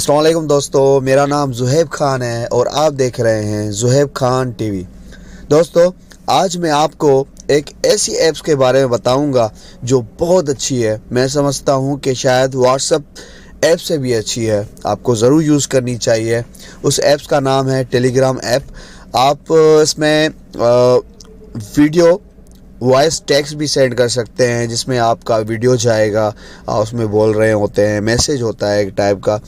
अस्सलाम वालेकुम दोस्तों, मेरा नाम ज़ुहैब खान है और आप देख रहे हैं ज़ुहैब खान टीवी। दोस्तों, आज मैं आपको एक ऐसी ऐप्स के बारे में बताऊंगा जो बहुत अच्छी है। मैं समझता हूं कि शायद व्हाट्सएप ऐप से भी अच्छी है, आपको ज़रूर यूज़ करनी चाहिए। उस ऐप्स का नाम है टेलीग्राम ऐप। आप इसमें वीडियो वॉइस टेक्स्ट भी सेंड कर सकते हैं, जिसमें आपका वीडियो जाएगा, आप उसमें बोल रहे होते हैं, मैसेज होता है एक टाइप का।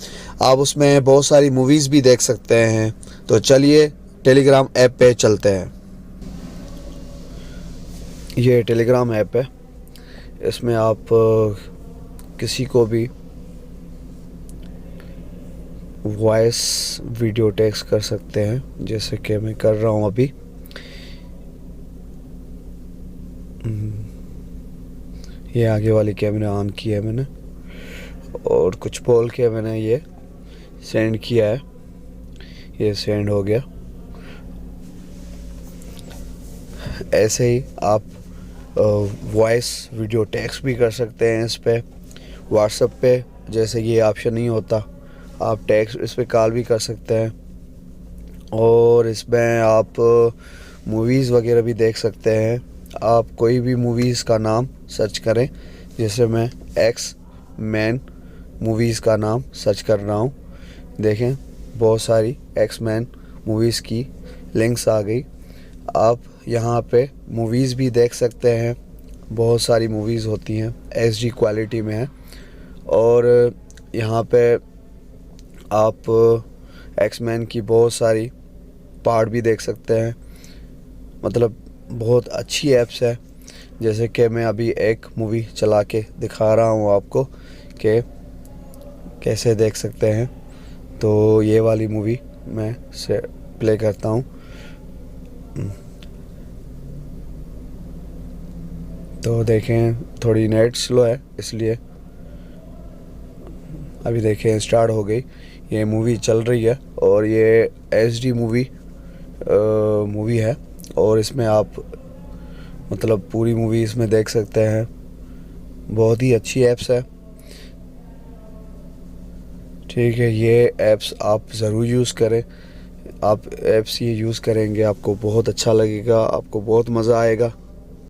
आप उसमें बहुत सारी मूवीज़ भी देख सकते हैं। तो चलिए टेलीग्राम ऐप पे चलते हैं। ये टेलीग्राम ऐप है, इसमें आप किसी को भी वॉइस वीडियो टेक्स्ट कर सकते हैं, जैसे कि मैं कर रहा हूँ अभी। ये आगे वाली कैमरा ऑन की है मैंने और कुछ बोल के मैंने ये सेंड किया है। ये सेंड हो गया। ऐसे ही आप वॉइस वीडियो टेक्स्ट भी कर सकते हैं इस पे। व्हाट्सएप पे जैसे ये ऑप्शन नहीं होता, आप टेक्स्ट इस पे कॉल भी कर सकते हैं। और इसमें आप मूवीज़ वगैरह भी देख सकते हैं। आप कोई भी मूवीज़ का नाम सर्च करें, जैसे मैं एक्स मैन मूवीज़ का नाम सर्च कर रहा हूँ। देखें, बहुत सारी एक्स मैन मूवीज़ की लिंक्स आ गई। आप यहाँ पे मूवीज़ भी देख सकते हैं। बहुत सारी मूवीज़ होती हैं, एचडी क्वालिटी में है। और यहाँ पे आप एक्स मैन की बहुत सारी पार्ट भी देख सकते हैं। मतलब बहुत अच्छी ऐप्स है। जैसे कि मैं अभी एक मूवी चला के दिखा रहा हूँ आपको कि कैसे देख सकते हैं। तो ये वाली मूवी मैं से प्ले करता हूँ। तो देखें, थोड़ी नेट स्लो है इसलिए। अभी देखें, स्टार्ट हो गई, ये मूवी चल रही है और ये एचडी मूवी है। और इसमें आप मतलब पूरी मूवी इसमें देख सकते हैं। बहुत ही अच्छी ऐप्स है। ठीक है, ये ऐप्स आप ज़रूर यूज़ करें। आप ऐप्स ये यूज़ करेंगे, आपको बहुत अच्छा लगेगा, आपको बहुत मज़ा आएगा।